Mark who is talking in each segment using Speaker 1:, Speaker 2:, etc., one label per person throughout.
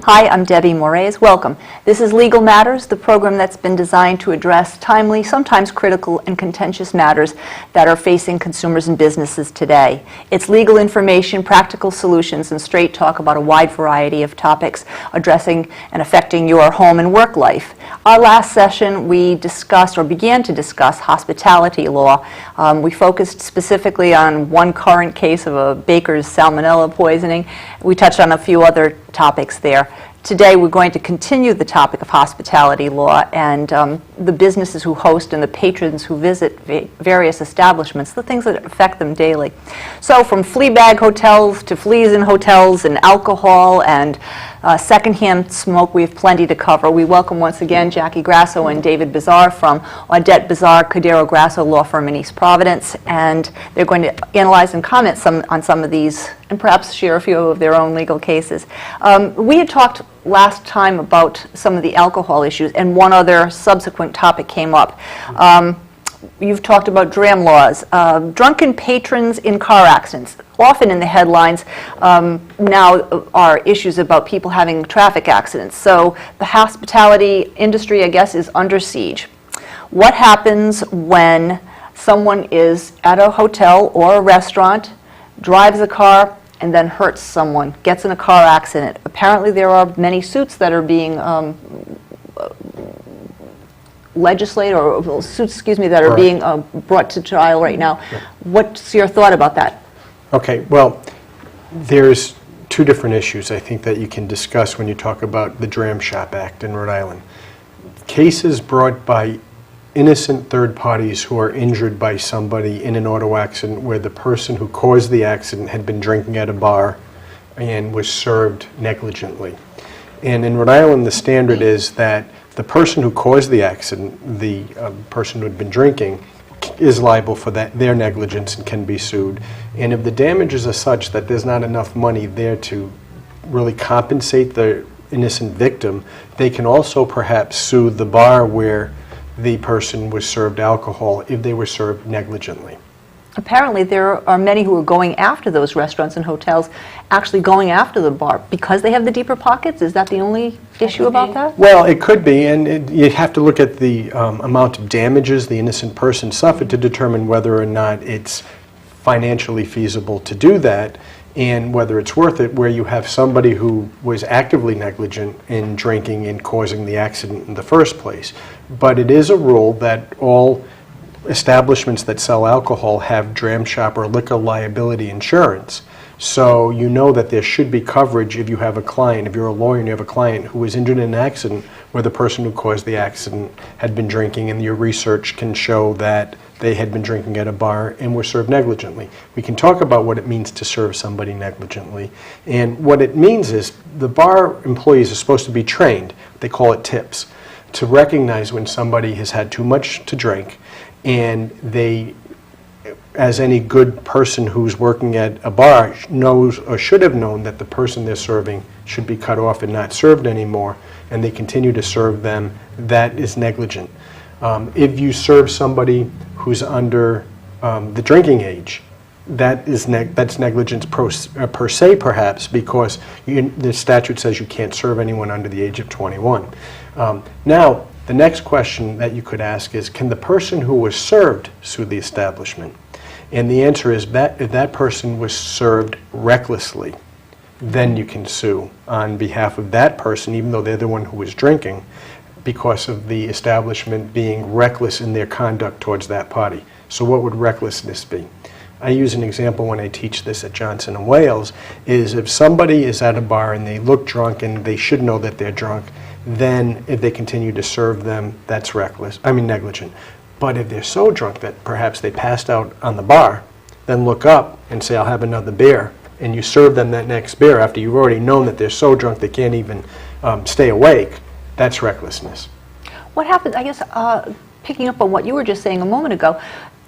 Speaker 1: Hi, I'm Debbie Morais. Welcome. This is Legal Matters, the program that's been designed to address timely, sometimes critical and contentious matters that are facing consumers and businesses today. It's legal information, practical solutions, and straight talk about a wide variety of topics addressing and affecting your home and work life. Our last session, we discussed or began to discuss hospitality law. We focused specifically on one current case of a baker's salmonella poisoning. We touched on a few other topics there. Today we're going to continue the topic of hospitality law and the businesses who host and the patrons who visit various establishments, the things that affect them daily. So from flea bag hotels to fleas in hotels and alcohol and secondhand smoke, we have plenty to cover. We welcome once again Jackie Grasso and David Bizarre from Audette Bizarre Cordero Grasso Law Firm in East Providence, and they're going to analyze and comment on some of these and perhaps share a few of their own legal cases. We had talked last time about some of the alcohol issues, and one other subsequent topic came up. You've talked about dram laws, drunken patrons in car accidents. Often in the headlines now are issues about people having traffic accidents. So the hospitality industry, I guess, is under siege. What happens when someone is at a hotel or a restaurant, drives a car, and then hurts someone, gets in a car accident? Apparently there are many suits that are being legislated, or suits, that are being brought to trial right now. What's your thought about that?
Speaker 2: Okay, well, there's two different issues I think that you can discuss when you talk about the Dram Shop Act in Rhode Island. Cases brought by innocent third parties who are injured by somebody in an auto accident where the person who caused the accident had been drinking at a bar and was served negligently. And in Rhode Island, the standard is that the person who caused the accident, the person who had been drinking, is liable for their negligence and can be sued. And if the damages are such that there's not enough money there to really compensate the innocent victim, they can also perhaps sue the bar where the person was served alcohol if they were served negligently.
Speaker 1: Apparently there are many who are going after those restaurants and hotels, actually going after the bar because they have the deeper pockets. Is that the only issue about that?
Speaker 2: Well, it could be, and you have to look at the amount of damages the innocent person suffered to determine whether or not it's financially feasible to do that and whether it's worth it, where you have somebody who was actively negligent in drinking and causing the accident in the first place. But it is a rule that all establishments that sell alcohol have dram shop or liquor liability insurance. So you know that there should be coverage if you have a client, if you're a lawyer and you have a client who was injured in an accident where the person who caused the accident had been drinking, and your research can show that they had been drinking at a bar and were served negligently. We can talk about what it means to serve somebody negligently. And what it means is the bar employees are supposed to be trained, they call it tips, to recognize when somebody has had too much to drink, and they, as any good person who's working at a bar knows or should have known that the person they're serving should be cut off and not served anymore, and they continue to serve them, that is negligent. If you serve somebody who's under the drinking age, that's negligence per se, perhaps, because the statute says you can't serve anyone under the age of 21. Now, the next question that you could ask is, can the person who was served sue the establishment? And the answer is that if that person was served recklessly, then you can sue on behalf of that person, even though they're the one who was drinking, because of the establishment being reckless in their conduct towards that party. So what would recklessness be? I use an example when I teach this at Johnson & Wales, is if somebody is at a bar and they look drunk and they should know that they're drunk, then if they continue to serve them, that's negligent. But if they're so drunk that perhaps they passed out on the bar, then look up and say, I'll have another beer, and you serve them that next beer after you've already known that they're so drunk they can't even stay awake, that's recklessness.
Speaker 1: What happens, I guess, picking up on what you were just saying a moment ago,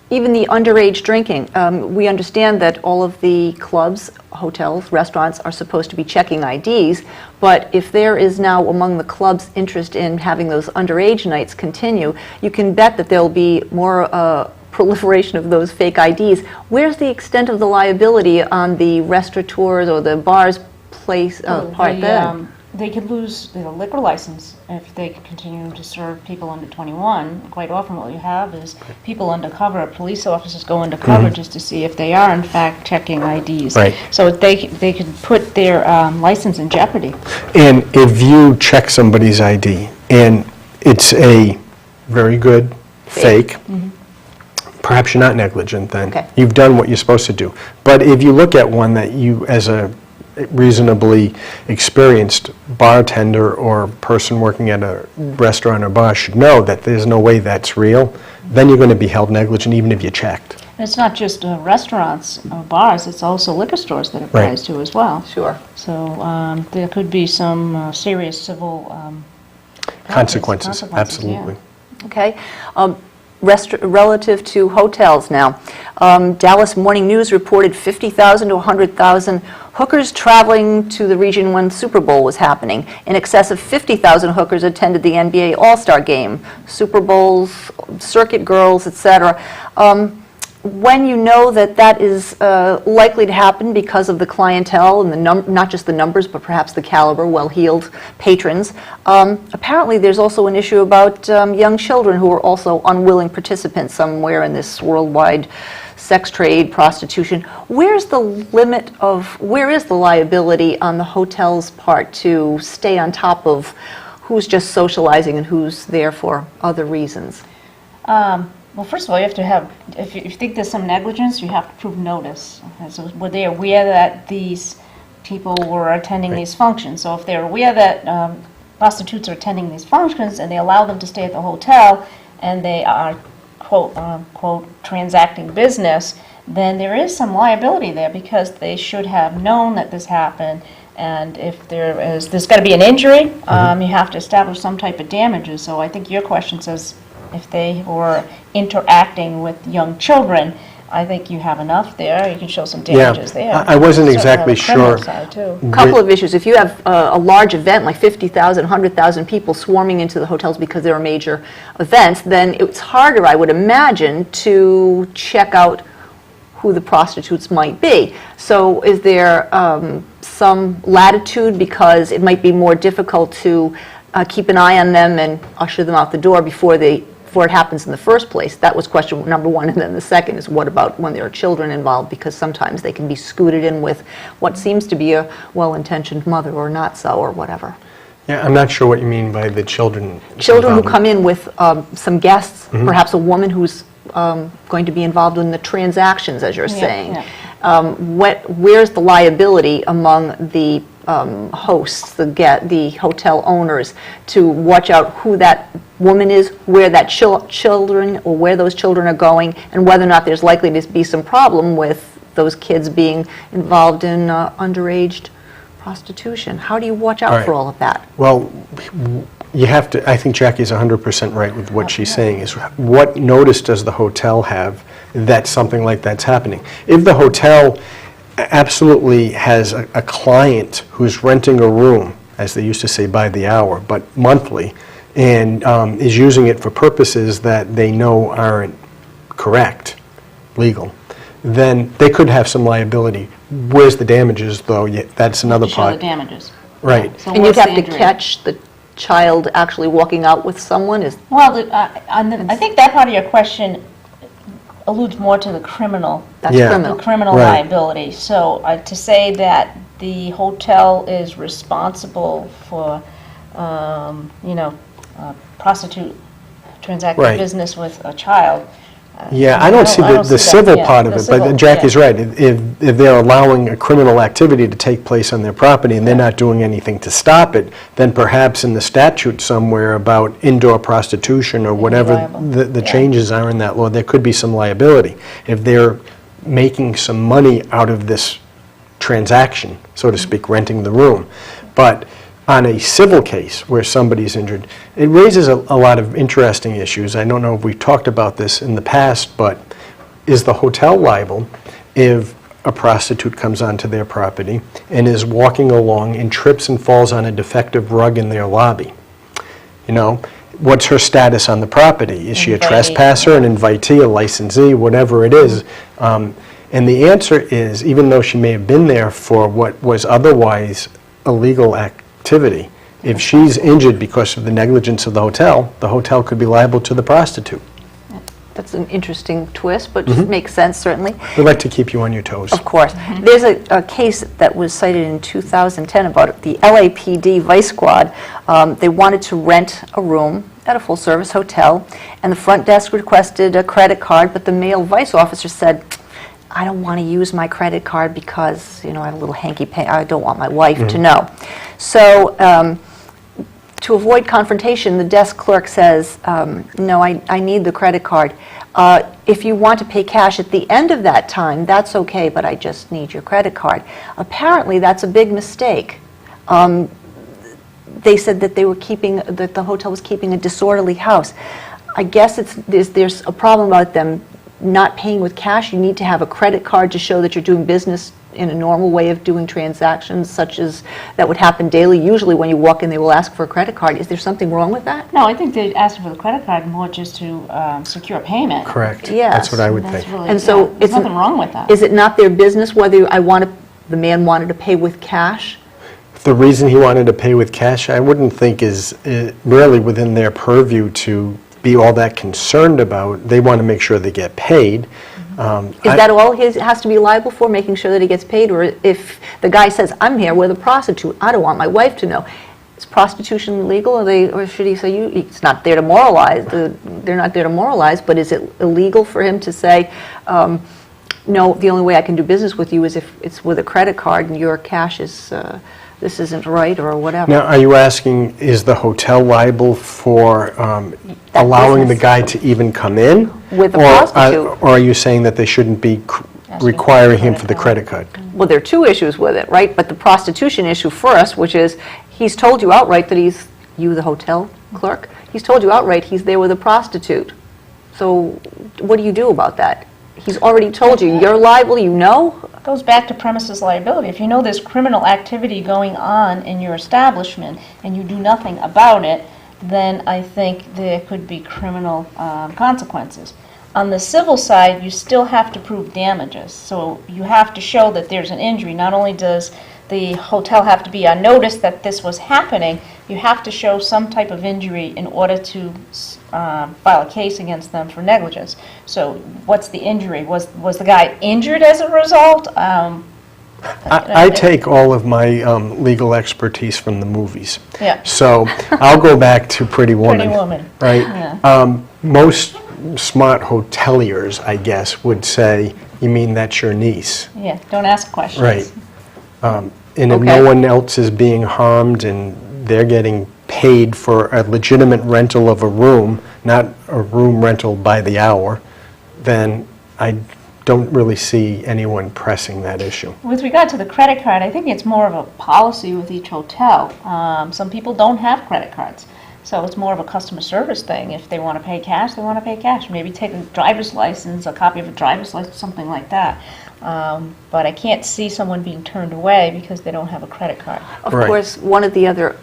Speaker 1: even the underage drinking, we understand that all of the clubs, hotels, restaurants are supposed to be checking IDs, but if there is now among the clubs interest in having those underage nights continue, you can bet that there'll be more proliferation of those fake IDs. Where's the extent of the liability on the restaurateurs or the bars part then?
Speaker 3: they could lose their liquor license if they continue to serve people under 21. Quite often what you have is people undercover, police officers go undercover just to see if they are in fact checking IDs.
Speaker 2: Right.
Speaker 3: So they could put their license in jeopardy.
Speaker 2: And if you check somebody's ID and it's a very good fake, perhaps you're not negligent then.
Speaker 1: Okay.
Speaker 2: You've done what you're supposed to do. But if you look at one that you, as a reasonably experienced bartender or person working at a restaurant or bar should know that there's no way that's real, then you're going to be held negligent even if you checked.
Speaker 3: And it's not just restaurants or bars, it's also liquor stores that it applies to as well.
Speaker 1: Sure.
Speaker 3: So there could be some serious civil
Speaker 2: Consequences,
Speaker 3: yeah.
Speaker 2: absolutely.
Speaker 1: Okay. Relative to hotels now, Dallas Morning News reported 50,000 to 100,000 hookers traveling to the region when Super Bowl was happening. In excess of 50,000 hookers attended the NBA All-Star Game, Super Bowls, circuit girls, etc. When you know that that is likely to happen because of the clientele and the not just the numbers, but perhaps the caliber, well-heeled patrons, apparently there's also an issue about young children who are also unwilling participants somewhere in this worldwide sex trade, prostitution. Where's the limit of, where is the liability on the hotel's part to stay on top of who's just socializing and who's there for other reasons?
Speaker 3: Well, first of all, you have to have, if you think there's some negligence, you have to prove notice. Okay, so were they aware that these people were attending these functions? So if they're aware that prostitutes are attending these functions and they allow them to stay at the hotel and they are, quote, unquote, transacting business, then there is some liability there because they should have known that this happened. And if there's got to be an injury, you have to establish some type of damages. So I think your question says, if they were interacting with young children, I think you have enough there. You can show some damages there.
Speaker 2: I wasn't
Speaker 3: Certainly
Speaker 2: exactly
Speaker 3: on the criminal
Speaker 2: sure.
Speaker 3: side, too.
Speaker 1: A couple of issues. If you have a large event like 50,000, 100,000 people swarming into the hotels because there are major events, then it's harder, I would imagine, to check out who the prostitutes might be. So is there some latitude because it might be more difficult to keep an eye on them and usher them out the door before it happens in the first place? That was question number one. And then the second is, what about when there are children involved? Because sometimes they can be scooted in with what seems to be a well-intentioned mother or not so, or whatever.
Speaker 2: Yeah, I'm not sure what you mean by the children.
Speaker 1: Children who come in with some guests, perhaps a woman who's going to be involved in the transactions, as you're saying. Where's the liability among the hosts, the hotel owners, to watch out who that woman is, where that children or where those children are going, and whether or not there's likely to be some problem with those kids being involved in underage prostitution? How do you watch out for all of that?
Speaker 2: Well, you have to, I think Jackie's 100% right with what she's saying, is what notice does the hotel have that something like that's happening? If the hotel absolutely has a client who's renting a room, as they used to say, by the hour, but monthly, and is using it for purposes that they know aren't correct, legal, then they could have some liability. Where's the damages, though? That's another part.
Speaker 3: Show the damages.
Speaker 2: Right.
Speaker 3: So
Speaker 1: And you'd
Speaker 3: what's the
Speaker 1: have to
Speaker 3: injury?
Speaker 1: catch the child actually walking out with someone?
Speaker 3: Well, I think that part of your question alludes more to the criminal.
Speaker 1: That's
Speaker 2: Yeah.
Speaker 3: The
Speaker 1: criminal.
Speaker 3: criminal
Speaker 2: Right.
Speaker 3: liability. So to say that the hotel is responsible for, prostitute transacting
Speaker 2: Right.
Speaker 3: business with a child.
Speaker 2: Yeah, I don't see the
Speaker 3: see that.
Speaker 2: civil
Speaker 3: Yeah,
Speaker 2: part of
Speaker 3: the
Speaker 2: it,
Speaker 3: civil,
Speaker 2: but Jackie's
Speaker 3: yeah.
Speaker 2: right. If they're allowing a criminal activity to take place on their property and they're not doing anything to stop it, then perhaps in the statute somewhere about indoor prostitution or whatever
Speaker 3: liable.
Speaker 2: the
Speaker 3: Yeah.
Speaker 2: changes are in that law, there could be some liability. If they're making some money out of this transaction, so to speak, renting the room. But on a civil case where somebody's injured, it raises a lot of interesting issues. I don't know if we've talked about this in the past, but is the hotel liable if a prostitute comes onto their property and is walking along and trips and falls on a defective rug in their lobby? You know, what's her status on the property? Is she a
Speaker 3: Invitee,
Speaker 2: trespasser, an invitee, a licensee, whatever it is? And the answer is, even though she may have been there for what was otherwise illegal activity, activity. If she's injured because of the negligence of the hotel could be liable to the prostitute.
Speaker 1: That's an interesting twist, but makes sense, certainly.
Speaker 2: We'd like to keep you on your toes.
Speaker 1: Of course. There's a case that was cited in 2010 about the LAPD Vice Squad. They wanted to rent a room at a full-service hotel, and the front desk requested a credit card, but the male vice officer said, I don't want to use my credit card because, I have a little hanky pay. I don't want my wife to know. So to avoid confrontation, the desk clerk says, no, I need the credit card. If you want to pay cash at the end of that time, that's okay, but I just need your credit card. Apparently, that's a big mistake. They said that that the hotel was keeping a disorderly house. I guess there's a problem about them not paying with cash. You need to have a credit card to show that you're doing business in a normal way of doing transactions, such as that would happen daily. Usually when you walk in, they will ask for a credit card. Is there something wrong with that?
Speaker 3: No, I think they asked for the credit card more just to secure payment.
Speaker 2: Correct.
Speaker 1: Yes.
Speaker 2: That's what I would
Speaker 3: That's
Speaker 2: think.
Speaker 3: really,
Speaker 1: And so
Speaker 3: there's nothing wrong with that.
Speaker 1: Is it not their business whether the man wanted to pay with cash?
Speaker 2: The reason he wanted to pay with cash, I wouldn't think is really within their purview to be all that concerned about. They want to make sure they get paid.
Speaker 1: Is that all he has to be liable for, making sure that he gets paid? Or if the guy says, I'm here with a prostitute, I don't want my wife to know. Is prostitution legal, or should he say, it's not there to moralize, they're not there to moralize, but is it illegal for him to say, no, the only way I can do business with you is if it's with a credit card and your cash is, this isn't right, or whatever?
Speaker 2: Now, are you asking, is the hotel liable for allowing the
Speaker 1: business.
Speaker 2: guy to even come in?
Speaker 1: With a prostitute.
Speaker 2: Or are you saying that they shouldn't be requiring him for the credit card?
Speaker 1: Well, there are two issues with it, right? But the prostitution issue first, which is he's told you outright that you the hotel clerk, he's told you outright he's there with a prostitute. So what do you do about that? He's already told you, you're liable, you know?
Speaker 3: It goes back to premises liability. If you know there's criminal activity going on in your establishment and you do nothing about it, then I think there could be criminal consequences. On the civil side, you still have to prove damages. So you have to show that there's an injury. Not only does the hotel have to be on notice that this was happening, you have to show some type of injury in order to file a case against them for negligence. So what's the injury? Was the guy injured as a result?
Speaker 2: I take all of my legal expertise from the movies.
Speaker 3: Yeah.
Speaker 2: So I'll go back to Pretty Woman.
Speaker 3: Pretty Woman.
Speaker 2: Right?
Speaker 3: Yeah.
Speaker 2: Most smart hoteliers, I guess, would say, you mean that's your niece?
Speaker 3: Yeah, don't ask questions.
Speaker 2: Right. And if
Speaker 1: Okay.
Speaker 2: no one else is being harmed and they're getting paid for a legitimate rental of a room, not a room rental by the hour, then I don't really see anyone pressing that issue.
Speaker 3: With regard to the credit card, I think it's more of a policy with each hotel. Some people don't have credit cards, so it's more of a customer service thing. If they want to pay cash, they want to pay cash. Maybe take a driver's license, a copy of a driver's license, something like that. But I can't see someone being turned away because they don't have a credit card.
Speaker 1: Of
Speaker 2: Right.
Speaker 1: course, one of the other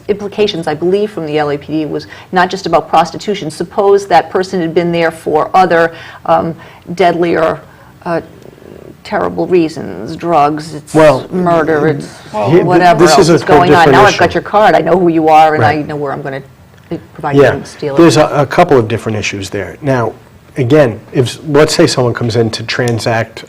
Speaker 1: implications, I believe, from the LAPD was not just about prostitution. Suppose that person had been there for other deadly or terrible reasons, drugs, it's murder, it's whatever
Speaker 2: this
Speaker 1: else
Speaker 2: is a
Speaker 1: is going on.
Speaker 2: different
Speaker 1: Now I've
Speaker 2: issue.
Speaker 1: got your card, I know who you are, and I
Speaker 2: Right.
Speaker 1: know where I'm going to provide you
Speaker 2: Yeah,
Speaker 1: and steal it.
Speaker 2: there's a couple of different issues there. Now, again, if let's say someone comes in to transact